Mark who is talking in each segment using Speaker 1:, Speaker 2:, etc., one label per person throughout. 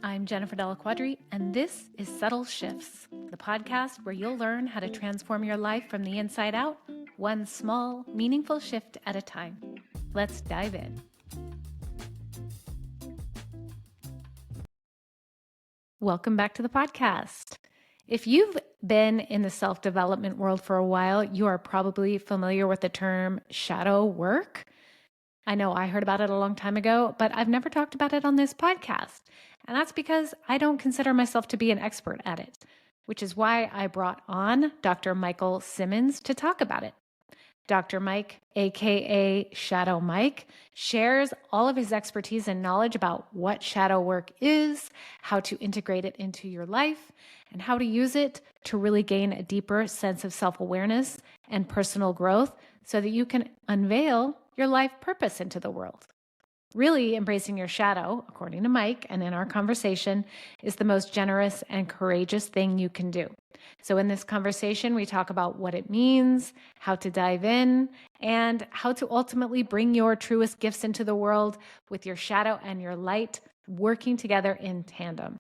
Speaker 1: I'm Jennifer Della Quadri, and this is Subtle Shifts, the podcast where you'll learn how to transform your life from the inside out, one small, meaningful shift at a time. Let's dive in. Welcome back to the podcast. If you've been in the self-development world for a while, you are probably familiar with the term shadow work. I know I heard about it a long time ago, but I've never talked about it on this podcast. And that's because I don't consider myself to be an expert at it, which is why I brought on Dr. Michael Simmons to talk about it. Dr. Mike, aka Shadow Mike, shares all of his expertise and knowledge about what shadow work is, how to integrate it into your life, and how to use it to really gain a deeper sense of self-awareness and personal growth so that you can unveil your life purpose into the world. Really embracing your shadow, according to Mike and in our conversation, is the most generous and courageous thing you can do. So in this conversation, we talk about what it means, how to dive in, and how to ultimately bring your truest gifts into the world with your shadow and your light working together in tandem.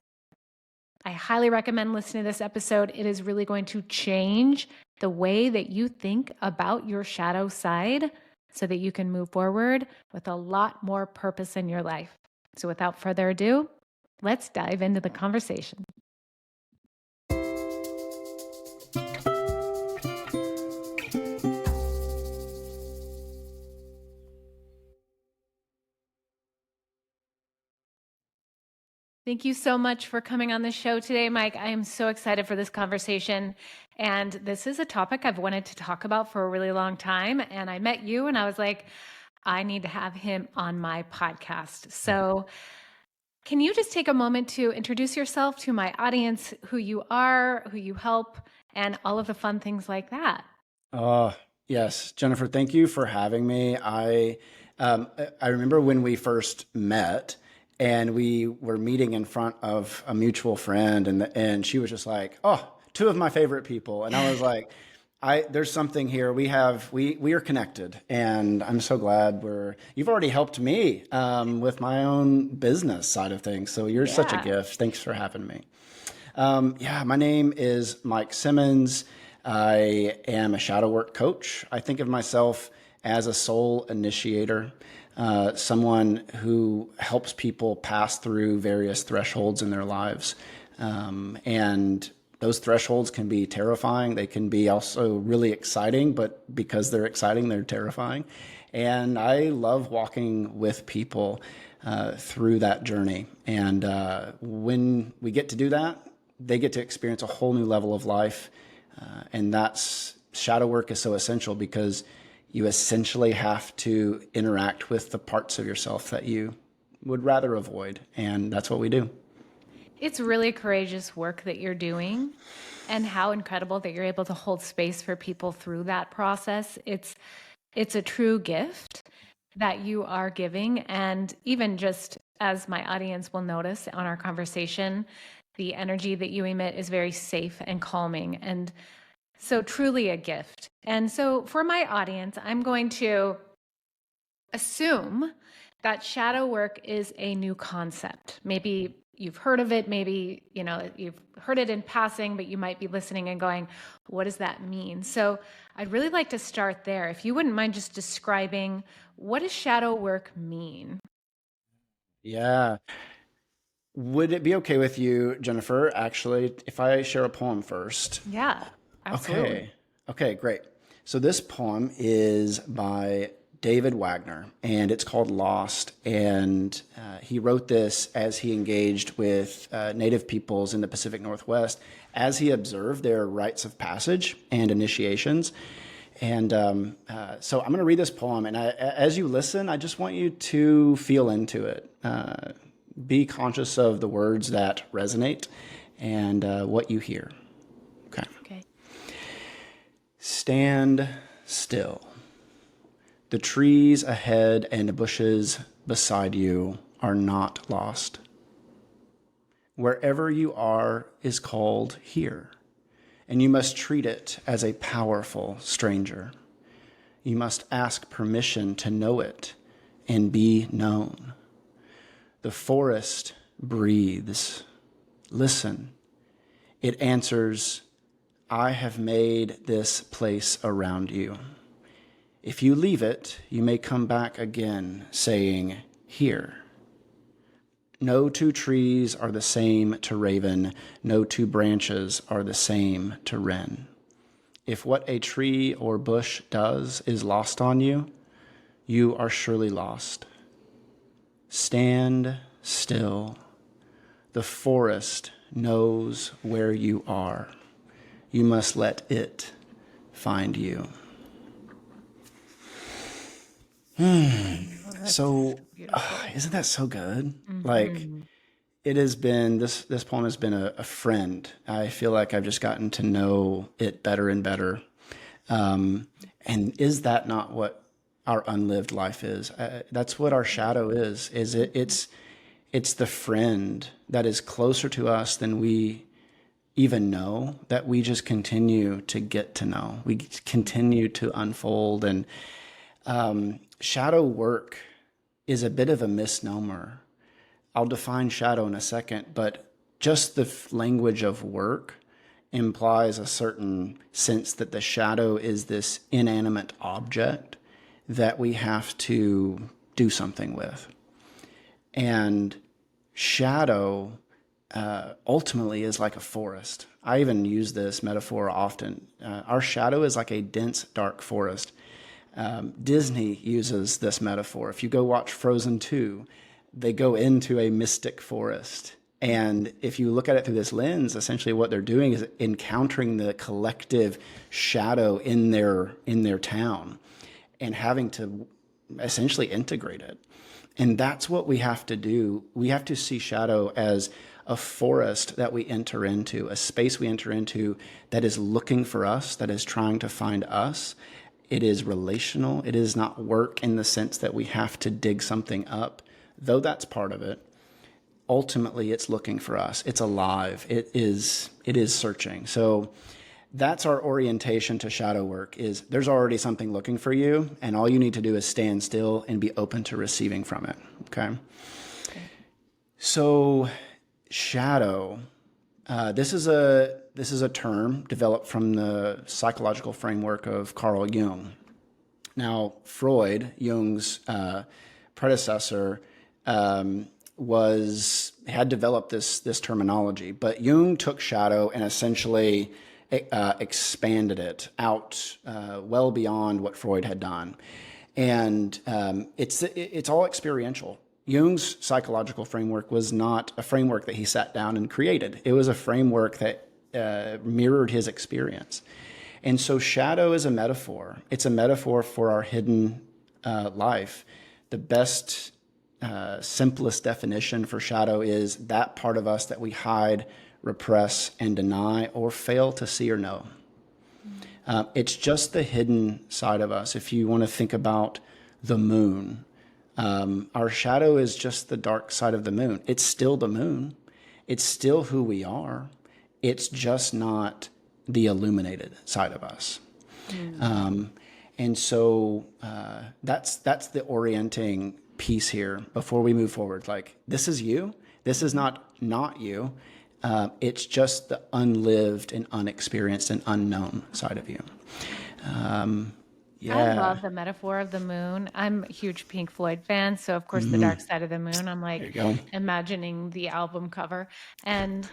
Speaker 1: I highly recommend listening to this episode. It is really going to change the way that you think about your shadow side so that you can move forward with a lot more purpose in your life. So without further ado, let's dive into the conversation. Thank you so much for coming on the show today, Mike. I am so excited for this conversation. And this is a topic I've wanted to talk about for a really long time. And I met you and I was like, I need to have him on my podcast. So can you just take a moment to introduce yourself to my audience, who you are, who you help, and all of the fun things like that?
Speaker 2: Yes, Jennifer, thank you for having me. I remember when we first met and we were meeting in front of a mutual friend and she was just like, oh, two of my favorite people. And I was like, there's something here. We are connected, and I'm so glad you've already helped me with my own business side of things. So you're such a gift. Thanks for having me. My name is Mike Simmons. I am a shadow work coach. I think of myself as a soul initiator, someone who helps people pass through various thresholds in their lives. And those thresholds can be terrifying. They can be also really exciting, but because they're exciting, they're terrifying. And I love walking with people through that journey. And when we get to do that, they get to experience a whole new level of life. And that's shadow work is so essential because you essentially have to interact with the parts of yourself that you would rather avoid. And that's what we do.
Speaker 1: It's really courageous work that you're doing, and how incredible that you're able to hold space for people through that process. It's a true gift that you are giving. And even just as my audience will notice on our conversation, the energy that you emit is very safe and calming. And so truly a gift. And so for my audience, I'm going to assume that shadow work is a new concept. Maybe you've heard of it, maybe you've heard it in passing, but you might be listening and going, what does that mean? So I'd really like to start there. If you wouldn't mind just describing, what does shadow work mean?
Speaker 2: Yeah. Would it be okay with you, Jennifer, actually, if I share a poem first?
Speaker 1: Yeah, absolutely.
Speaker 2: Okay, great. So this poem is by David Wagner, and it's called Lost. And he wrote this as he engaged with Native peoples in the Pacific Northwest, as he observed their rites of passage and initiations. And so I'm going to read this poem, and as you listen, I just want you to feel into it. Be conscious of the words that resonate and what you hear. Okay. Stand still. The trees ahead and the bushes beside you are not lost. Wherever you are is called here, and you must treat it as a powerful stranger. You must ask permission to know it and be known. The forest breathes. Listen. It answers, I have made this place around you. If you leave it, you may come back again, saying, here. No two trees are the same to raven. No two branches are the same to wren. If what a tree or bush does is lost on you, you are surely lost. Stand still. The forest knows where you are. You must let it find you.
Speaker 1: Oh, that's
Speaker 2: So,
Speaker 1: beautiful.
Speaker 2: isn't that so good? Like,
Speaker 1: Hmm.
Speaker 2: it has been, this poem has been a friend. I feel like I've just gotten to know it better and better. Um, and is that not what our unlived life is? That's what our shadow is. It's the friend that is closer to us than we even know, that we just continue to get to know. We continue to unfold. And shadow work is a bit of a misnomer. I'll define shadow in a second, but just the language of work implies a certain sense that the shadow is this inanimate object that we have to do something with. And shadow ultimately is like a forest. I even use this metaphor often. Our shadow is like a dense, dark forest. Disney uses this metaphor. If you go watch Frozen 2, they go into a mystic forest. And if you look at it through this lens, essentially what they're doing is encountering the collective shadow in their town and having to essentially integrate it. And that's what we have to do. We have to see shadow as a forest that we enter into, a space we enter into that is looking for us, that is trying to find us. It is relational. It is not work in the sense that we have to dig something up, though that's part of it. Ultimately, it's looking for us. It's alive. It is searching. So that's our orientation to shadow work is there's already something looking for you, and all you need to do is stand still and be open to receiving from it. Okay?
Speaker 1: Okay.
Speaker 2: So shadow, this is a term developed from the psychological framework of Carl Jung. Now, Freud, Jung's predecessor, had developed this terminology, but Jung took shadow and essentially expanded it out well beyond what Freud had done, and it's all experiential. Jung's psychological framework was not a framework that he sat down and created. It was a framework that mirrored his experience. And so shadow is a metaphor. It's a metaphor for our hidden life. The best, simplest definition for shadow is that part of us that we hide, repress, and deny, or fail to see or know. It's just the hidden side of us. If you want to think about the moon, our shadow is just the dark side of the moon. It's still the moon. It's still who we are. It's just not the illuminated side of us. And so that's the orienting piece here before we move forward. Like, this is you. This is not you. It's just the unlived and unexperienced and unknown side of you.
Speaker 1: I
Speaker 2: Yeah.
Speaker 1: love the metaphor of the moon. I'm a huge Pink Floyd fan, so of course the
Speaker 2: Mhm.
Speaker 1: dark side of the moon, I'm
Speaker 2: There
Speaker 1: like
Speaker 2: you go.
Speaker 1: imagining the album cover. And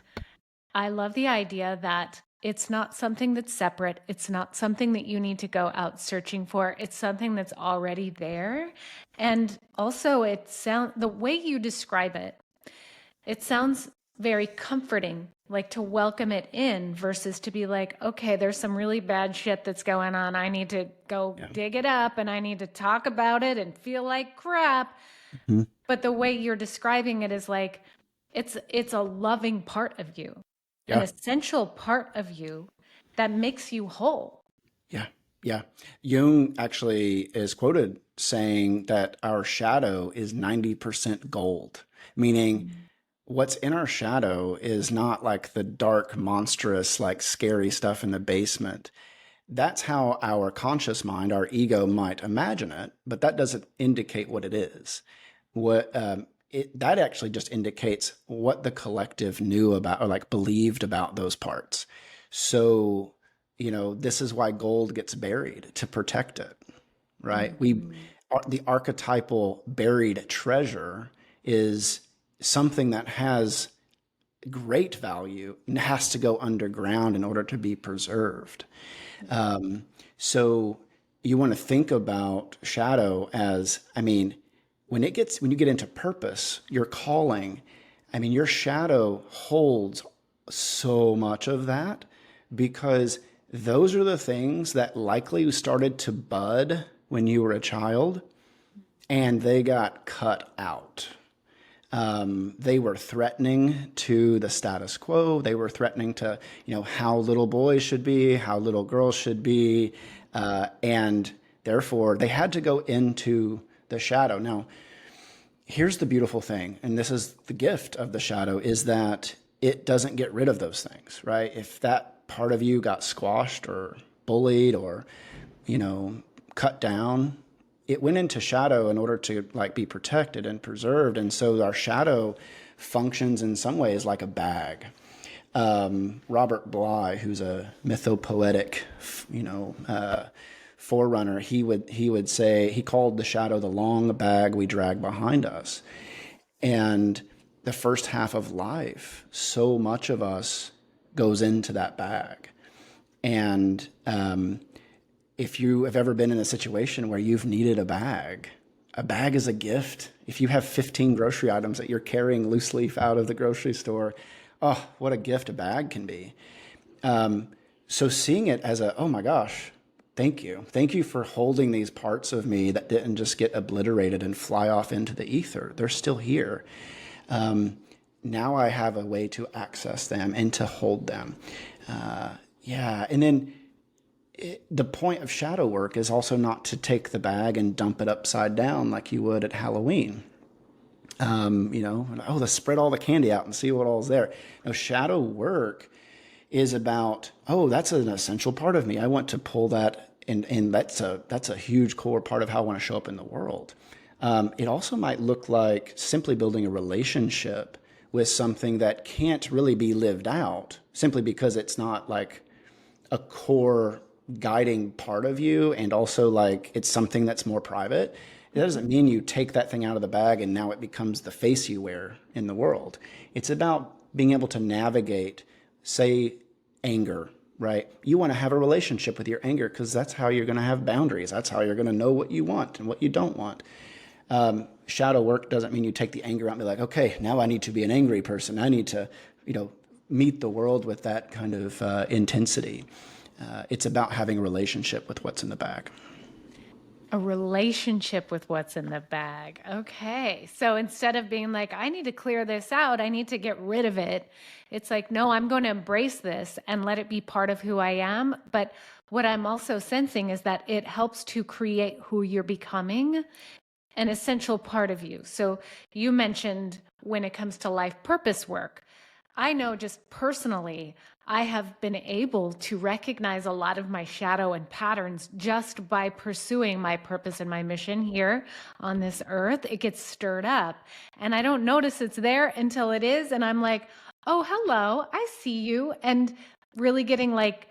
Speaker 1: I love the idea that it's not something that's separate. It's not something that you need to go out searching for. It's something that's already there. And also the way you describe it, it sounds very comforting, like to welcome it in versus to be like, okay, there's some really bad shit that's going on. I need to go
Speaker 2: Yeah.
Speaker 1: dig it up and I need to talk about it and feel like crap.
Speaker 2: Mhm.
Speaker 1: But the way you're describing it is like it's a loving part of you, an
Speaker 2: Yeah.
Speaker 1: essential part of you that makes you whole.
Speaker 2: Yeah. Yeah. Jung actually is quoted saying that our shadow is 90% gold, meaning what's in our shadow is not like the dark, monstrous, like scary stuff in the basement. That's how our conscious mind, our ego might imagine it, but that doesn't indicate what it is. What that actually just indicates what the collective knew about or like believed about those parts. So, this is why gold gets buried to protect it, right?
Speaker 1: Mhm.
Speaker 2: The archetypal buried treasure is something that has great value and has to go underground in order to be preserved. So you want to think about shadow as, I mean, when you get into purpose, your calling, I mean, your shadow holds so much of that because those are the things that likely started to bud when you were a child and they got cut out. They were threatening to the status quo. They were threatening to, how little boys should be, how little girls should be, and therefore they had to go into the shadow. Now, here's the beautiful thing, and this is the gift of the shadow, is that it doesn't get rid of those things, right? If that part of you got squashed or bullied or, cut down, it went into shadow in order to like be protected and preserved. And so our shadow functions in some ways like a bag. Robert Bly, who's a mythopoetic, forerunner, he would say he called the shadow the long bag we drag behind us. And the first half of life, so much of us goes into that bag. And if you have ever been in a situation where you've needed a bag is a gift. If you have 15 grocery items that you're carrying loose leaf out of the grocery store, oh, what a gift a bag can be. So seeing it as oh my gosh, thank you. Thank you for holding these parts of me that didn't just get obliterated and fly off into the ether. They're still here. Now I have a way to access them and to hold them. Yeah. And then the point of shadow work is also not to take the bag and dump it upside down like you would at Halloween. Let's spread all the candy out and see what all's there. No, shadow work is about, that's an essential part of me. I want to pull that, and that's a huge core part of how I want to show up in the world. It also might look like simply building a relationship with something that can't really be lived out simply because it's not like a core guiding part of you, and also like it's something that's more private. It doesn't mean you take that thing out of the bag and now it becomes the face you wear in the world. It's about being able to navigate, say, anger, right? You want to have a relationship with your anger because that's how you're going to have boundaries. That's how you're going to know what you want and what you don't want. Shadow work doesn't mean you take the anger out and be like, okay, now I need to be an angry person. I need to, meet the world with that kind of intensity. It's about having a relationship with what's in the bag.
Speaker 1: A relationship with what's in the bag. Okay. So instead of being like, I need to clear this out, I need to get rid of it, it's like, no, I'm going to embrace this and let it be part of who I am. But what I'm also sensing is that it helps to create who you're becoming, an essential part of you. So you mentioned when it comes to life purpose work, I know just personally, I have been able to recognize a lot of my shadow and patterns just by pursuing my purpose and my mission here on this earth. It gets stirred up and I don't notice it's there until it is. And I'm like, oh, hello, I see you. And really getting like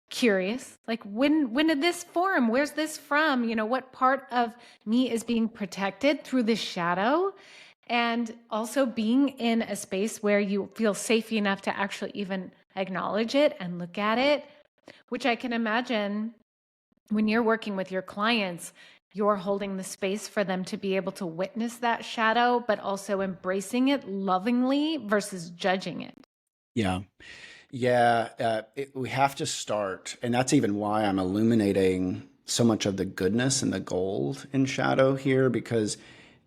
Speaker 1: curious, like when did this form? Where's this from? What part of me is being protected through this shadow? And also being in a space where you feel safe enough to actually even acknowledge it and look at it, which I can imagine when you're working with your clients, you're holding the space for them to be able to witness that shadow, but also embracing it lovingly versus judging it.
Speaker 2: Yeah. Yeah. We have to start. And that's even why I'm illuminating so much of the goodness and the gold in shadow here, because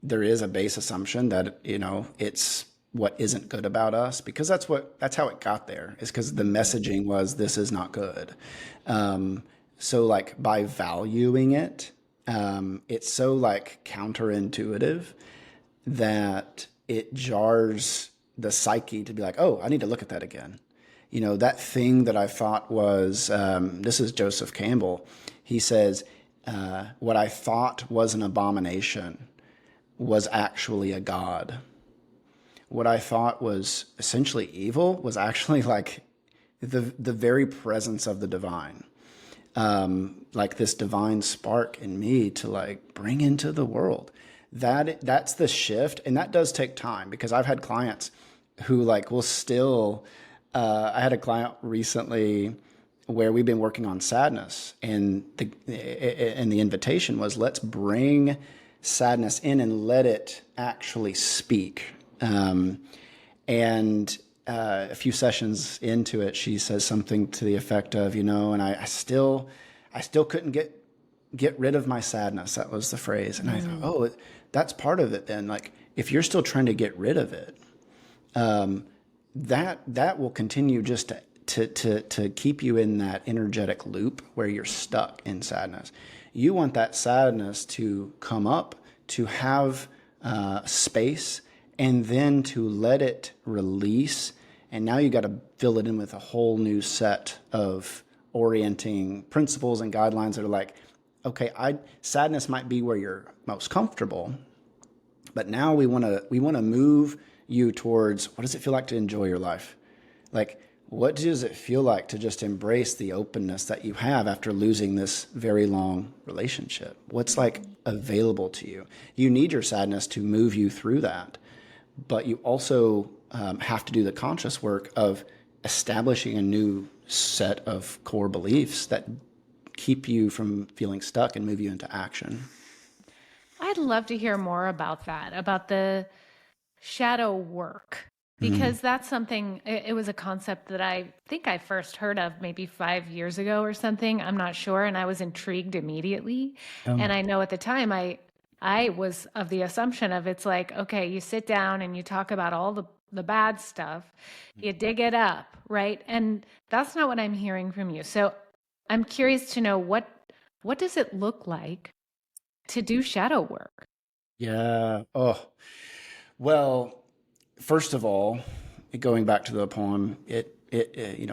Speaker 2: there is a base assumption that, it's what isn't good about us, because that's how it got there, is because the messaging was, this is not good. So like by valuing it, it's so like counterintuitive that it jars the psyche to be like, oh, I need to look at that again. That thing that I thought was, this is Joseph Campbell. He says, what I thought was an abomination was actually a god. what I thought was essentially evil was actually like the very presence of the divine. Like this divine spark in me to like bring into the world. That's the shift, and that does take time because I've had clients who like will still. I had a client recently where we've been working on sadness, and the invitation was let's bring sadness in and let it actually speak. And a few sessions into it, she says something to the effect of, and I still couldn't get rid of my sadness. That was the phrase. And I thought, oh, that's part of it then. Like, if you're still trying to get rid of it, that will continue just to keep you in that energetic loop where you're stuck in sadness. You want that sadness to come up, to have space, and then to let it release. And now you got to fill it in with a whole new set of orienting principles and guidelines that are like, okay, sadness might be where you're most comfortable, but now we want to move you towards what does it feel like to enjoy your life? Like, what does it feel like to just embrace the openness that you have after losing this very long relationship? What's like available to you? You need your sadness to move you through that, but you also have to do the conscious work of establishing a new set of core beliefs that keep you from feeling stuck and move you into action.
Speaker 1: I'd love to hear more about that, about the shadow work,
Speaker 2: Mm.
Speaker 1: because that's something, it was a concept that I think I first heard of maybe 5 years ago or something. I'm not sure. And I was intrigued immediately.
Speaker 2: Oh.
Speaker 1: And I know at the time I was of the assumption of it's like, okay, you sit down and you talk about all the bad stuff, you dig it up, right? And that's not what I'm hearing from you. So I'm curious to know what does it look like to do shadow work?
Speaker 2: Yeah. Oh, well, first of all, going back to the poem, it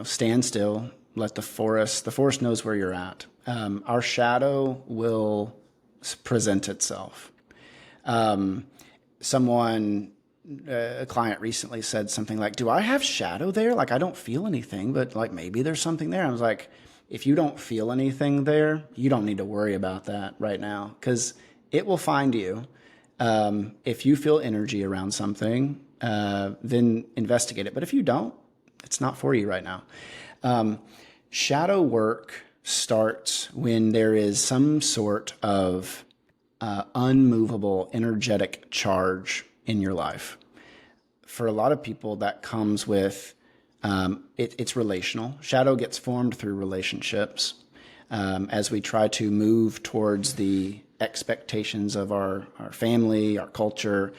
Speaker 2: stand still, let the forest knows where you're at. Our shadow will present itself. Someone, a client recently said something like, do I have shadow there? Like, I don't feel anything, but like maybe there's something there. I was like, if you don't feel anything there, you don't need to worry about that right now because it will find you. If you feel energy around something, then investigate it. But if you don't, it's not for you right now. Shadow work starts when there is some sort of unmovable energetic charge in your life. For a lot of people, that comes with it's relational. Shadow gets formed through relationships as we try to move towards the expectations of our family, our culture.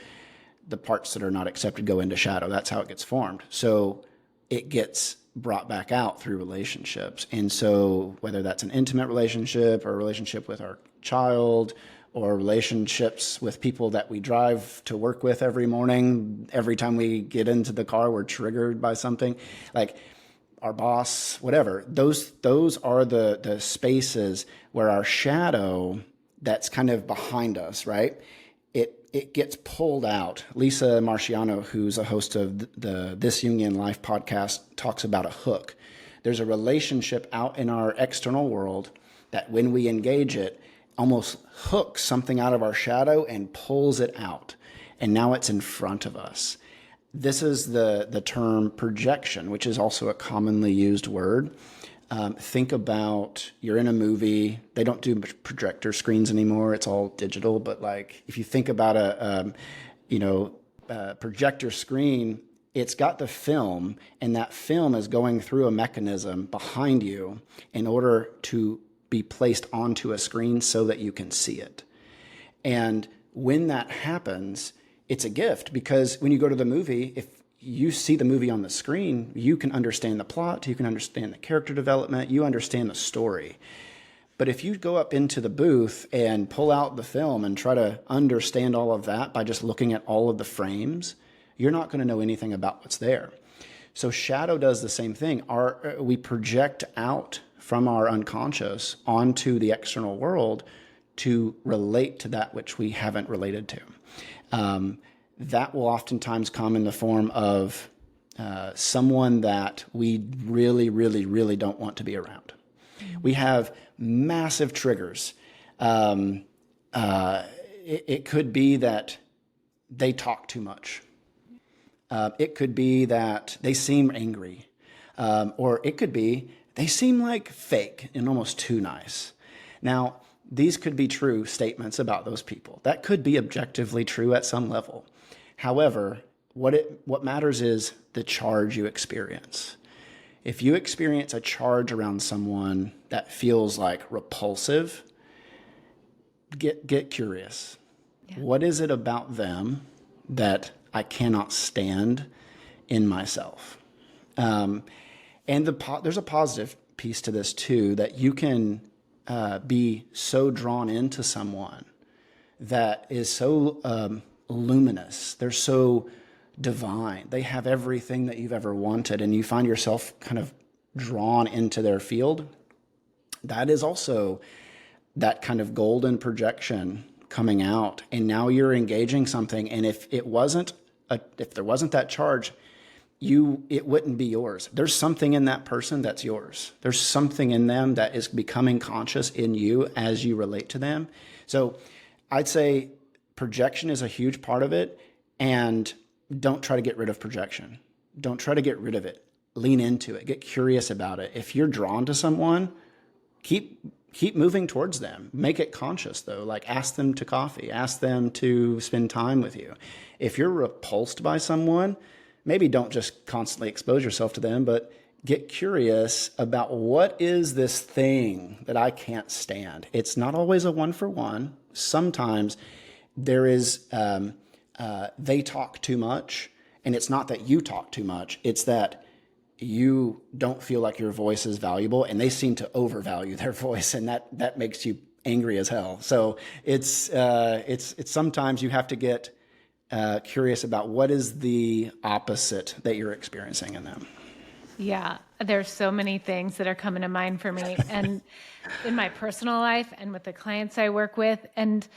Speaker 2: The parts that are not accepted go into shadow. That's how it gets formed. So it gets brought back out through relationships. And so whether that's an intimate relationship or a relationship with our child or relationships with people that we drive to work with every morning, every time we get into the car, we're triggered by something like our boss, whatever. Those are the spaces where our shadow that's kind of behind us, right? It gets pulled out. Lisa Marciano, who's a host of the This Jungian Life podcast, talks about a hook. There's a relationship out in our external world that when we engage it, almost hooks something out of our shadow and pulls it out. And now it's in front of us. This is the term projection, which is also a commonly used word. Think about you're in a movie. They don't do projector screens anymore. It's all digital. But like if you think about a projector screen, it's got the film, and that film is going through a mechanism behind you in order to be placed onto a screen so that you can see it. And when that happens, it's a gift because when you go to the movie, if you see the movie on the screen, you can understand the plot, you can understand the character development, you understand the story. But if you go up into the booth and pull out the film and try to understand all of that by just looking at all of the frames, you're not going to know anything about what's there. So shadow does the same thing. We project out from our unconscious onto the external world to relate to that which we haven't related to. that will oftentimes come in the form of someone that we really, really, really don't want to be around. We have massive triggers. Um, it could be that they talk too much. It could be that they seem angry. Or it could be they seem like fake and almost too nice. Now, these could be true statements about those people. That could be objectively true at some level. However, what matters is the charge you experience. If you experience a charge around someone that feels like repulsive, get curious.
Speaker 1: Yeah.
Speaker 2: What is it about them that I cannot stand in myself? Um, and there's a positive piece to this too, that you can be so drawn into someone that is so luminous. They're so divine. They have everything that you've ever wanted, and you find yourself kind of drawn into their field. That is also that kind of golden projection coming out, and now you're engaging something. And if there wasn't that charge, it wouldn't be yours. There's something in that person that's yours. There's something in them that is becoming conscious in you as you relate to them. So I'd say projection is a huge part of it, and don't try to get rid of projection. Don't try to get rid of it. Lean into it. Get curious about it. If you're drawn to someone, keep moving towards them. Make it conscious though. Like ask them to coffee, ask them to spend time with you. If you're repulsed by someone, maybe don't just constantly expose yourself to them, but get curious about what is this thing that I can't stand. It's not always a one for one. Sometimes there is, they talk too much, and it's not that you talk too much. It's that you don't feel like your voice is valuable, and they seem to overvalue their voice, and that makes you angry as hell. So it's sometimes you have to get curious about what is the opposite that you're experiencing in them.
Speaker 1: Yeah, there's so many things that are coming to mind for me, and in my personal life and with the clients I work with. And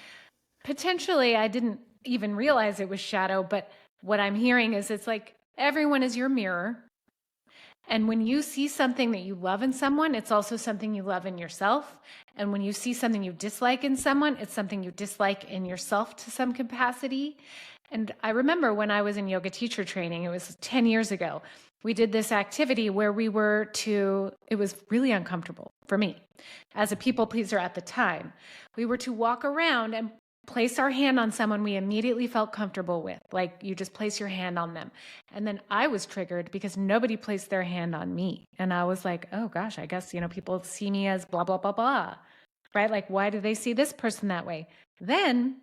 Speaker 1: potentially I didn't even realize it was shadow, but what I'm hearing is it's like everyone is your mirror. And when you see something that you love in someone, it's also something you love in yourself. And when you see something you dislike in someone, it's something you dislike in yourself to some capacity. And I remember when I was in yoga teacher training, it was 10 years ago, we did this activity where it was really uncomfortable for me as a people pleaser at the time. We were to walk around and place our hand on someone we immediately felt comfortable with. Like you just place your hand on them. And then I was triggered because nobody placed their hand on me. And I was like, oh gosh, I guess, people see me as blah, blah, blah, blah, right? Like, why do they see this person that way? Then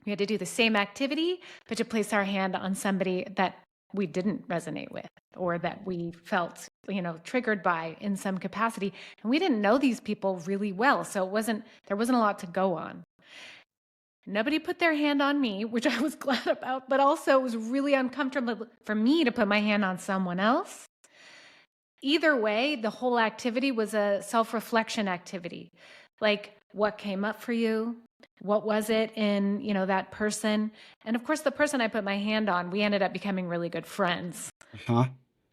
Speaker 1: we had to do the same activity, but to place our hand on somebody that we didn't resonate with or that we felt, triggered by in some capacity. And we didn't know these people really well. So there wasn't a lot to go on. Nobody put their hand on me, which I was glad about, but also it was really uncomfortable for me to put my hand on someone else. Either way, the whole activity was a self-reflection activity. Like, what came up for you? What was it in, that person? And of course, the person I put my hand on, we ended up becoming really good friends,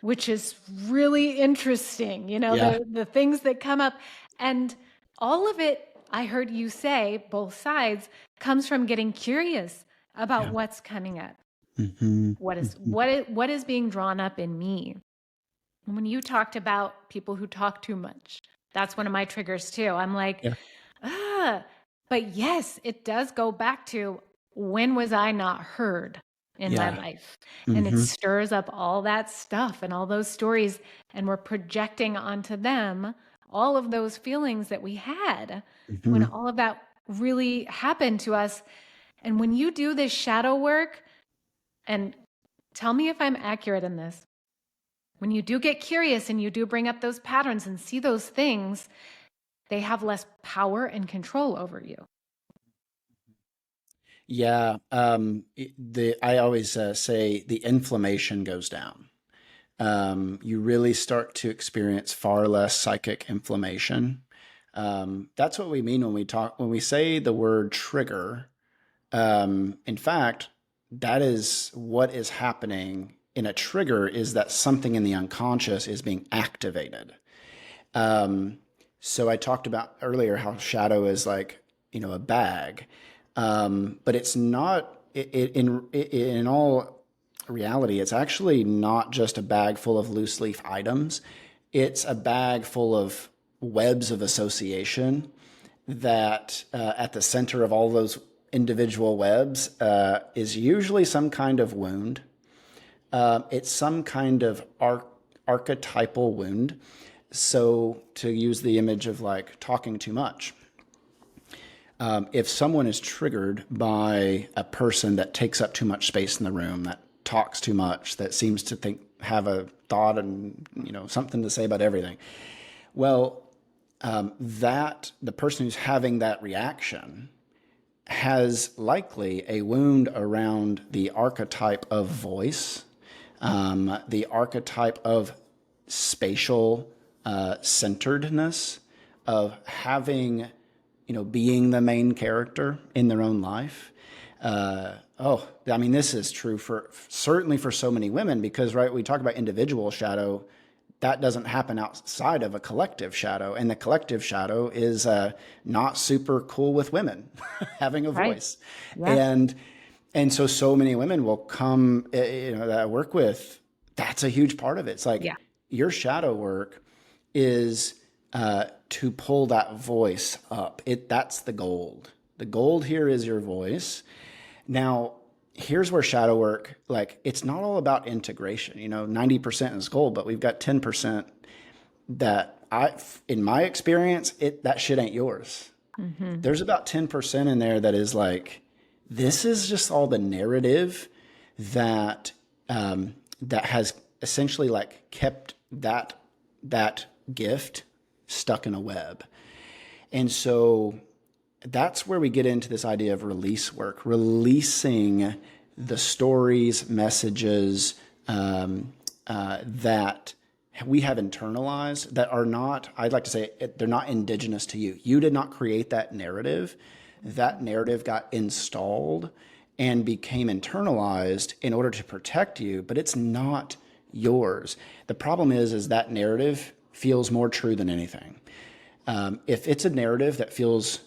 Speaker 1: which is really interesting,
Speaker 2: Yeah.
Speaker 1: the things that come up. And all of it, I heard you say, both sides, comes from getting curious about
Speaker 2: Yeah.
Speaker 1: what's coming up.
Speaker 2: Mm-hmm.
Speaker 1: What is being drawn up in me? And when you talked about people who talk too much, that's one of my triggers too. I'm like,
Speaker 2: Yeah.
Speaker 1: but yes, it does go back to when was I not heard in my life? And it stirs up all that stuff and all those stories, and we're projecting onto them all of those feelings that we had when all of that really happened to us. And when you do this shadow work, and tell me if I'm accurate in this, when you do get curious and you do bring up those patterns and see those things, they have less power and control over you.
Speaker 2: Yeah. I always say the inflammation goes down. You really start to experience far less psychic inflammation. That's what we mean when we say the word trigger. In fact, that is what is happening in a trigger, is that something in the unconscious is being activated. Um, so I talked about earlier how shadow is like, a bag. But it's not, in all reality, it's actually not just a bag full of loose leaf items. It's a bag full of webs of association that at the center of all those individual webs is usually some kind of wound. It's some kind of archetypal wound. So, to use the image of like talking too much, if someone is triggered by a person that takes up too much space in the room, that talks too much, that seems to have a thought and something to say about everything, well, that the person who's having that reaction has likely a wound around the archetype of voice, the archetype of spatial centeredness, of having, being the main character in their own life. I mean, this is true certainly for so many women, because, right, we talk about individual shadow. That doesn't happen outside of a collective shadow. And the collective shadow is not super cool with women having a
Speaker 1: Right.
Speaker 2: voice.
Speaker 1: Yeah.
Speaker 2: And so many women will come, that I work with. That's a huge part of it. It's like
Speaker 1: Yeah.
Speaker 2: your shadow work is to pull that voice up. That's the gold. The gold here is your voice. Now, here's where shadow work, like, it's not all about integration. 90% is gold, but we've got 10% that in my experience, that shit ain't yours.
Speaker 1: Mm-hmm.
Speaker 2: There's about 10% in there that is like, this is just all the narrative that that has essentially like kept that gift stuck in a web. And so that's where we get into this idea of release work, releasing the stories, messages that we have internalized that are not, I'd like to say, they're not indigenous to you. You did not create that narrative. That narrative got installed and became internalized in order to protect you, but it's not yours. The problem is that narrative feels more true than anything. If it's a narrative that feels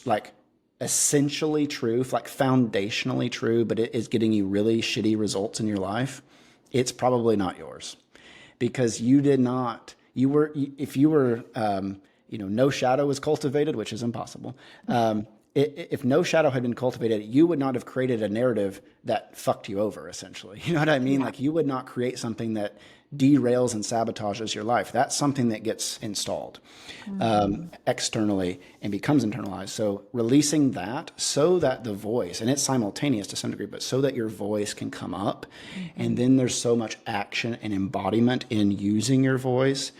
Speaker 2: like essentially true, like foundationally true, but it is getting you really shitty results in your life, it's probably not yours, because you did not. If you were, no shadow was cultivated, which is impossible. If no shadow had been cultivated, you would not have created a narrative that fucked you over, essentially. You know what I mean?
Speaker 1: Yeah.
Speaker 2: Like, you would not create something that derails and sabotages your life. That's something that gets installed
Speaker 1: Mm-hmm.
Speaker 2: externally and becomes internalized. So releasing that, so that the voice, and it's simultaneous to some degree, but so that your voice can come up. And
Speaker 1: Mm-hmm.
Speaker 2: then there's so much action and embodiment in using your voice.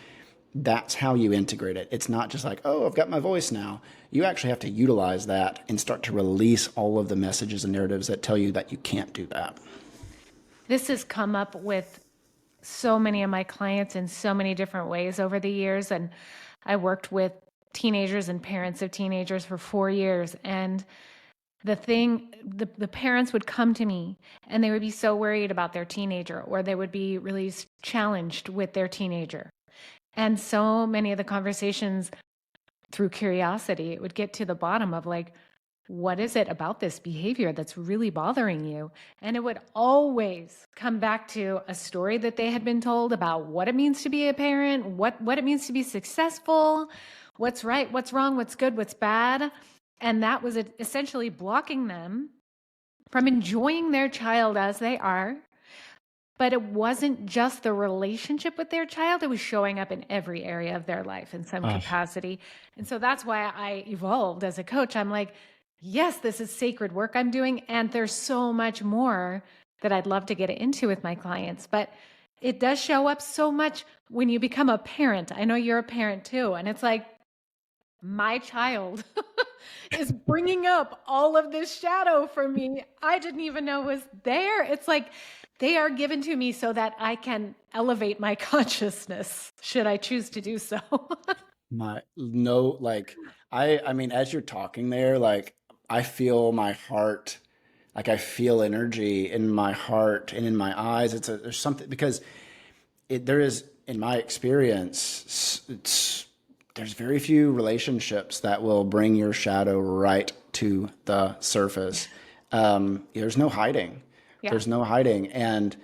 Speaker 2: That's how you integrate it. It's not just like, oh, I've got my voice now. You actually have to utilize that and start to release all of the messages and narratives that tell you that you can't do that.
Speaker 1: This has come up with so many of my clients in so many different ways over the years. And I worked with teenagers and parents of teenagers for 4 years. And the parents would come to me and they would be so worried about their teenager, or they would be really challenged with their teenager. And so many of the conversations, through curiosity, it would get to the bottom of like, what is it about this behavior that's really bothering you? And it would always come back to a story that they had been told about what it means to be a parent, what it means to be successful, what's right, what's wrong, what's good, what's bad. And that was essentially blocking them from enjoying their child as they are. But it wasn't just the relationship with their child, it was showing up in every area of their life in some
Speaker 2: Uh,
Speaker 1: capacity. And so that's why I evolved as a coach. I'm like, yes, this is sacred work I'm doing. And there's so much more that I'd love to get into with my clients. But it does show up so much when you become a parent. I know you're a parent too. And it's like, my child is bringing up all of this shadow for me. I didn't even know was there. It's like they are given to me so that I can elevate my consciousness, should I choose to do so.
Speaker 2: my no, like, I mean, as you're talking there, like, I feel my heart Like I feel energy in my heart and in my eyes. There's something because there is, in my experience, there's very few relationships that will bring your shadow right to the surface. There's no hiding.
Speaker 1: Yeah.
Speaker 2: There's no hiding. And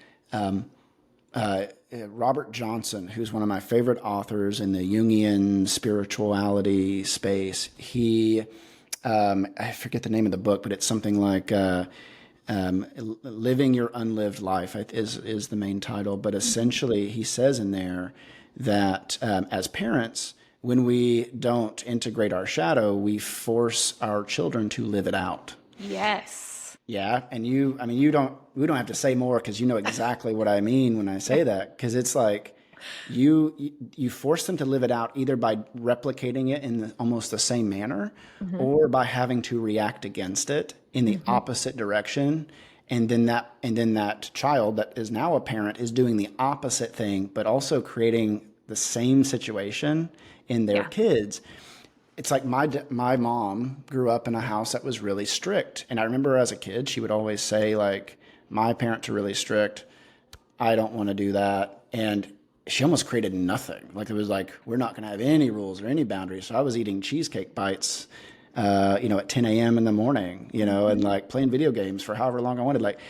Speaker 2: Robert Johnson, who's one of my favorite authors in the Jungian spirituality space, I forget the name of the book, but it's something like "Living Your Unlived Life" is the main title. But essentially, he says in there that as parents, when we don't integrate our shadow, we force our children to live it out.
Speaker 1: Yes.
Speaker 2: Yeah, and I mean, we don't have to say more because you know exactly what I mean when I say that. Because it's like you force them to live it out either by replicating it in almost the same manner,
Speaker 1: Hmm.
Speaker 2: or by having to react against it in the
Speaker 1: Hmm.
Speaker 2: opposite direction. And then that child that is now a parent is doing the opposite thing, but also creating the same situation in their
Speaker 1: Yeah.
Speaker 2: kids. It's like my mom grew up in a house that was really strict, and I remember as a kid she would always say like, my parents are really strict, I don't want to do that. And she almost created nothing. Like it was like, we're not going to have any rules or any boundaries. So I was eating cheesecake bites, at 10 a.m. in the morning, and
Speaker 1: Hmm.
Speaker 2: like playing video games for however long I wanted. Like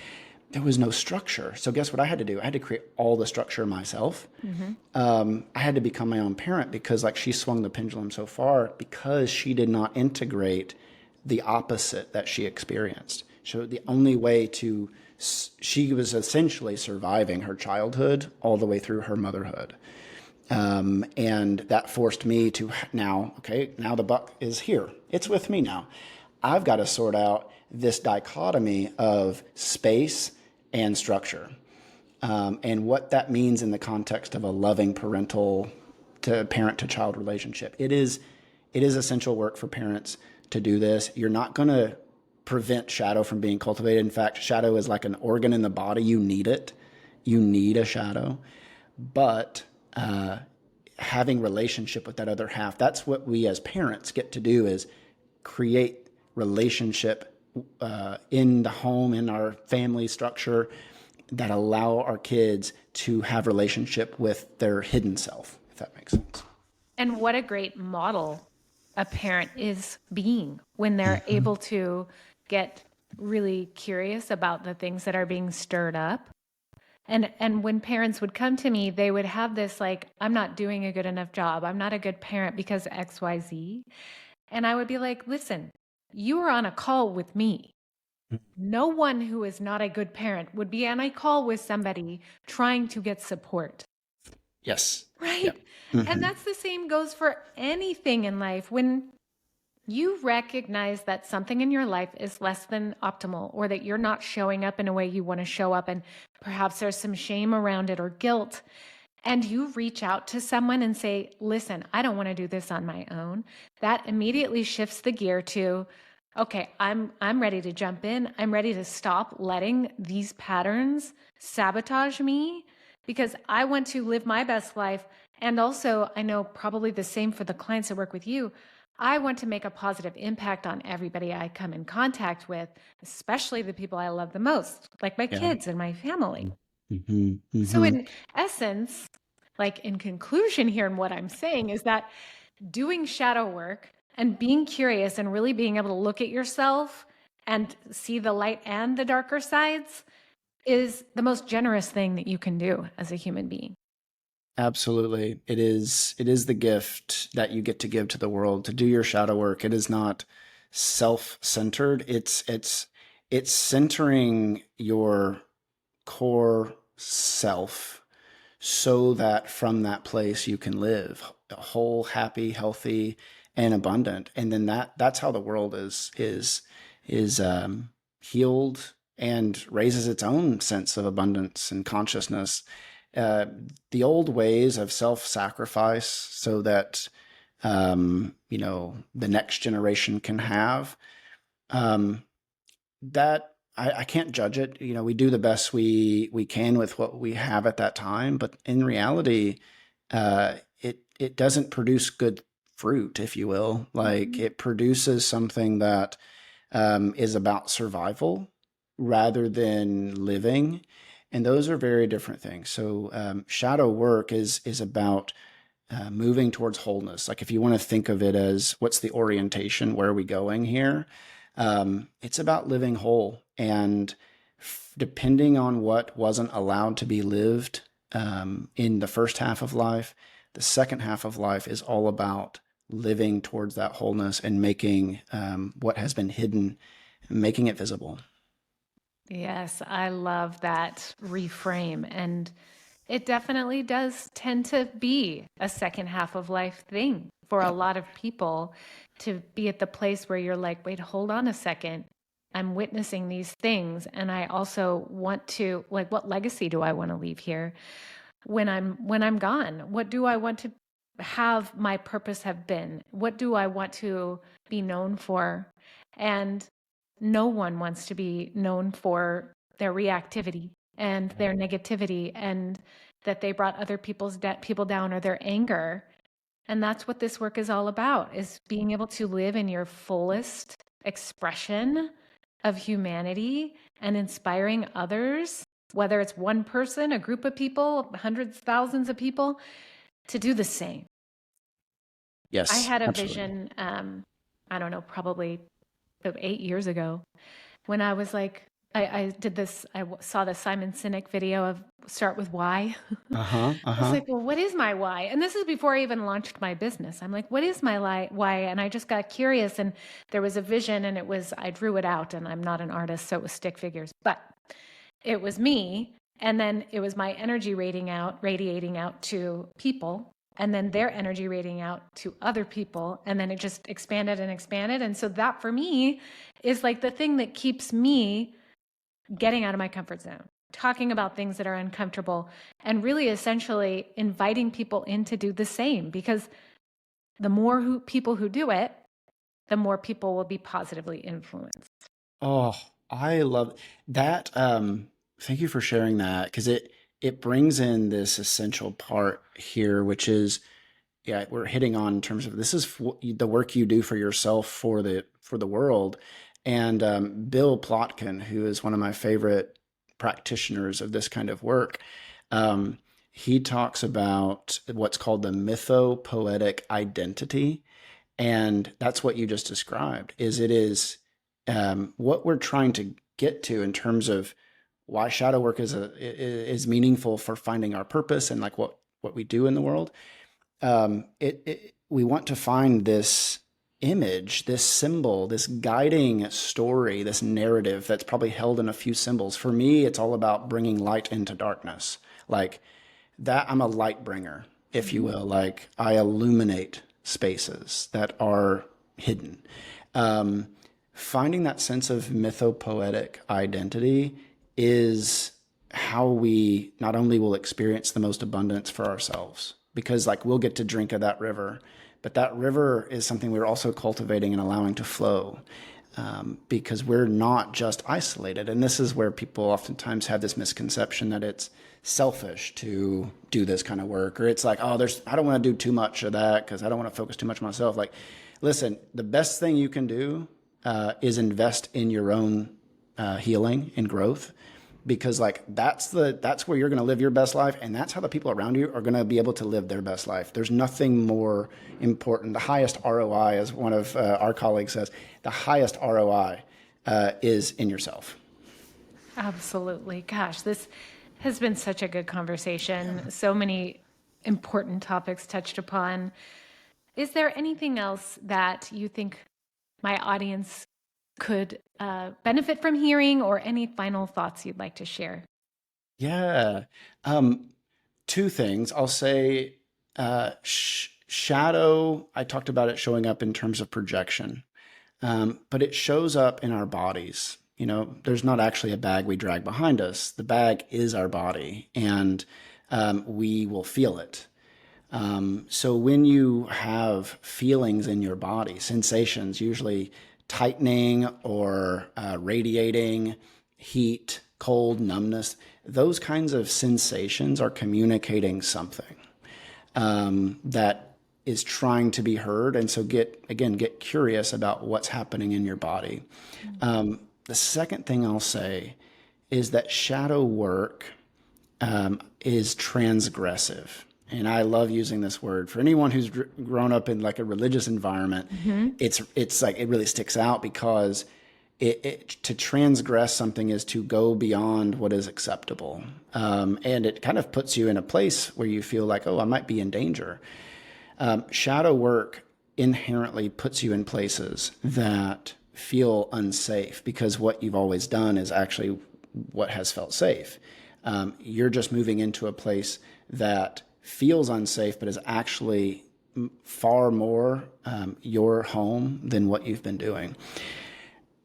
Speaker 2: there was no structure. So guess what I had to do? I had to create all the structure myself.
Speaker 1: Hmm.
Speaker 2: I had to become my own parent because like she swung the pendulum so far because she did not integrate the opposite that she experienced. So the only way to, she was essentially surviving her childhood all the way through her motherhood. And that forced me to now, okay, now the buck is here. It's with me now. I've got to sort out this dichotomy of space and structure, and what that means in the context of a loving parental to parent to child relationship. It is essential work for parents to do this. You're not going to prevent shadow from being cultivated. In fact, shadow is like an organ in the body. You need it. You need a shadow. But having relationship with that other half, that's what we as parents get to do, is create relationship in the home, in our family structure, that allow our kids to have relationship with their hidden self, if that makes sense.
Speaker 1: And what a great model a parent is being when they're able to get really curious about the things that are being stirred up. And when parents would come to me, they would have this like, I'm not doing a good enough job. I'm not a good parent because XYZ. And I would be like, listen, you are on a call with me. No one who is not a good parent would be on a call with somebody trying to get support.
Speaker 2: Yes. Yeah.
Speaker 1: Right. And
Speaker 2: Hmm.
Speaker 1: that's the same goes for anything in life. When you recognize that something in your life is less than optimal, or that you're not showing up in a way you want to show up, and perhaps there's some shame around it or guilt, and you reach out to someone and say, listen, I don't want to do this on my own, that immediately shifts the gear to, okay, I'm ready to jump in. I'm ready to stop letting these patterns sabotage me, because I want to live my best life. And also, I know probably the same for the clients that work with you. I want to make a positive impact on everybody I come in contact with, especially the people I love the most, like my
Speaker 2: Yeah.
Speaker 1: kids and my family.
Speaker 2: Hmm.
Speaker 1: So,
Speaker 2: Hmm.
Speaker 1: in essence, like in conclusion here, and what I'm saying is that doing shadow work and being curious and really being able to look at yourself and see the light and the darker sides is the most generous thing that you can do as a human being.
Speaker 2: Absolutely. It is the gift that you get to give to the world to do your shadow work. It is not self-centered. It's centering your core self so that from that place you can live whole, happy, healthy, and abundant. And then that's how the world is healed and raises its own sense of abundance and consciousness. Uh, the old ways of self-sacrifice so that the next generation can have um, that I can't judge it. We do the best we can with what we have at that time, but in reality, it doesn't produce good fruit, if you will. Like
Speaker 1: Mhm.
Speaker 2: it produces something that is about survival rather than living. And those are very different things. So shadow work is about moving towards wholeness. Like if you want to think of it as what's the orientation, where are we going here? It's about living whole. And depending on what wasn't allowed to be lived in the first half of life, the second half of life is all about living towards that wholeness and making what has been hidden, making it visible.
Speaker 1: Yes, I love that reframe. And it definitely does tend to be a second half of life thing for a
Speaker 2: Yeah.
Speaker 1: lot of people to be at the place where you're like, wait, hold on a second. I'm witnessing these things. And I also want to, like, what legacy do I want to leave here when I'm gone? What do I want to have my purpose have been? What do I want to be known for? And no one wants to be known for their reactivity and their negativity and that they brought other people down or their anger. And that's what this work is all about, is being able to live in your fullest expression of humanity and inspiring others, whether it's one person, a group of people, hundreds, thousands of people, to do the same. I
Speaker 2: Yes,
Speaker 1: had a
Speaker 2: absolutely.
Speaker 1: vision, I don't know, probably 8 years ago when I was like, I did this, saw the Simon Sinek video of Start with Why.
Speaker 2: Uh-huh.
Speaker 1: I was
Speaker 2: Uh-huh.
Speaker 1: like, well, what is my why? And this is before I even launched my business. I'm like, what is my why? And I just got curious, and there was a vision, and I drew it out, and I'm not an artist, so it was stick figures, but it was me. And then it was my energy radiating out to people, and then their energy radiating out to other people. And then it just expanded and expanded. And so that for me is like the thing that keeps me getting out of my comfort zone, talking about things that are uncomfortable, and really essentially inviting people in to do the same. Because the more people who do it, the more people will be positively influenced.
Speaker 2: Oh, I love that. Thank you for sharing that because it brings in this essential part here, which is yeah, we're hitting on in terms of this is the work you do for yourself for the world. And Bill Plotkin, who is one of my favorite practitioners of this kind of work, um, he talks about what's called the mythopoetic identity, and that's what you just described. Is it is what we're trying to get to in terms of why shadow work is meaningful for finding our purpose and like what we do in the world. We want to find this image, this symbol, this guiding story, this narrative that's probably held in a few symbols. For me, it's all about bringing light into darkness. Like that, I'm a light bringer, if you will. Like I illuminate spaces that are hidden. Um, Finding that sense of mythopoetic identity is how we not only will experience the most abundance for ourselves, because like we'll get to drink of that river, but that river is something we're also cultivating and allowing to flow. Because we're not just isolated. And this is where people oftentimes have this misconception that it's selfish to do this kind of work, or it's like, oh, I don't want to do too much of that because I don't want to focus too much on myself. Like, listen, the best thing you can do is invest in your own healing and growth, because like that's where you're going to live your best life, and that's how the people around you are going to be able to live their best life. There's nothing more important. The highest ROI, as one of our colleagues says, the highest ROI is in yourself.
Speaker 1: Absolutely. Gosh, this has been such a good conversation. So many important topics touched upon. Is there anything else that you think my audience could benefit from hearing, or any final thoughts you'd like to share?
Speaker 2: Yeah. Um, Two things. I'll say shadow, I talked about it showing up in terms of projection, but it shows up in our bodies. You know, there's not actually a bag we drag behind us. The bag is our body, and we will feel it. So when you have feelings in your body, sensations, usually tightening or radiating, heat, cold, numbness, those kinds of sensations are communicating something that is trying to be heard. And so get curious about what's happening in your body. The second thing I'll say is that shadow work is transgressive. And I love using this word. For anyone who's grown up in like a religious environment, it's like it really sticks out because to transgress something is to go beyond what is acceptable. And it kind of puts you in a place where you feel like, oh, I might be in danger. Shadow work inherently puts you in places that feel unsafe because what you've always done is actually what has felt safe. You're just moving into a place that feels unsafe, but is actually far more your home than what you've been doing.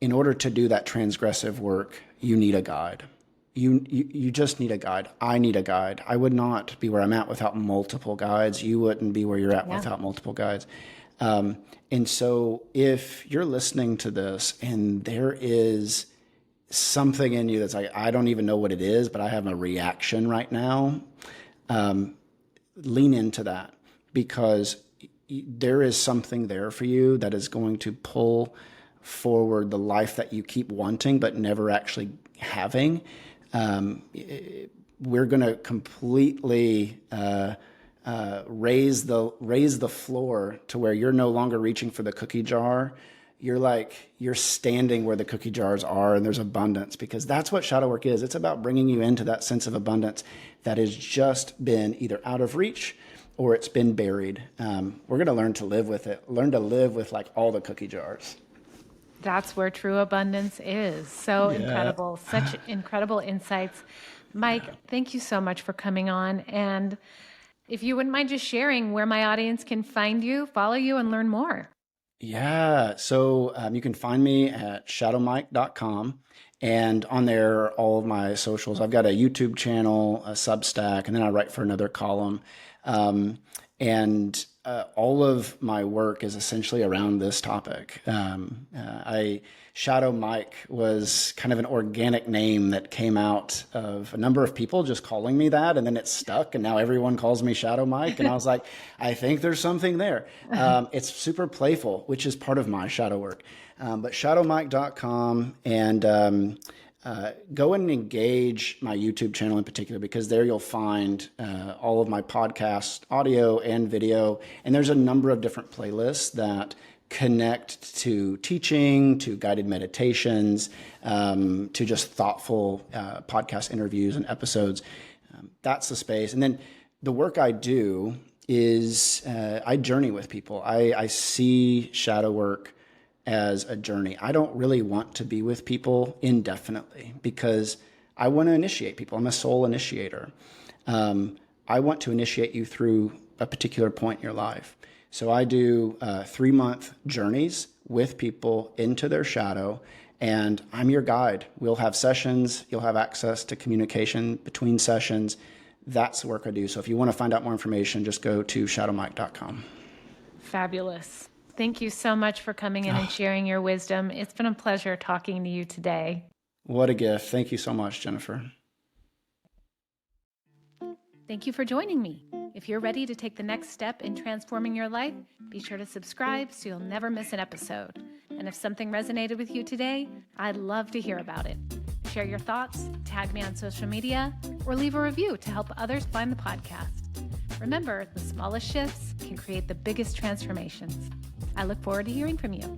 Speaker 2: In order to do that transgressive work, you need a guide. You just need a guide. I need a guide. I would not be where I'm at without multiple guides. You wouldn't be where you're at without multiple guides. And so if you're listening to this and there is something in you that's like, I don't even know what it is, but I have a reaction right now, lean into that because there is something there for you that is going to pull forward the life that you keep wanting but never actually having. We're going to completely raise the floor to where you're no longer reaching for the cookie jar. You're standing where the cookie jars are and there's abundance, because that's what shadow work is. It's about bringing you into that sense of abundance that has just been either out of reach or it's been buried. We're going to learn to live with it, learn to live with like all the cookie jars.
Speaker 1: That's where true abundance is. So incredible, such incredible insights. Mike, thank you so much for coming on. And if you wouldn't mind just sharing where my audience can find you, follow you, and learn more.
Speaker 2: Yeah. So you can find me at shadowmike.com. And on there are all of my socials. I've got a YouTube channel, a Substack, and then I write for another column. And all of my work is essentially around this topic. Shadow Mike was kind of an organic name that came out of a number of people just calling me that, and then it stuck, and now everyone calls me Shadow Mike. And I was like, I think there's something there. It's super playful, which is part of my shadow work. But shadowmike.com, and go and engage my YouTube channel in particular, because there you'll find all of my podcast audio and video. And there's a number of different playlists that connect to teaching, to guided meditations, to just thoughtful podcast interviews and episodes. That's the space. And then the work I do is I journey with people. I see shadow work as a journey. I don't really want to be with people indefinitely because I want to initiate people. I'm a soul initiator. I want to initiate you through a particular point in your life. So I do 3-month journeys with people into their shadow, and I'm your guide. We'll have sessions. You'll have access to communication between sessions. That's the work I do. So if you want to find out more information, just go to shadowmike.com.
Speaker 1: Fabulous. Thank you so much for coming in and sharing your wisdom. It's been a pleasure talking to you today.
Speaker 2: What a gift. Thank you so much, Jennifer.
Speaker 1: Thank you for joining me. If you're ready to take the next step in transforming your life, be sure to subscribe so you'll never miss an episode. And if something resonated with you today, I'd love to hear about it. Share your thoughts, tag me on social media, or leave a review to help others find the podcast. Remember, the smallest shifts can create the biggest transformations. I look forward to hearing from you.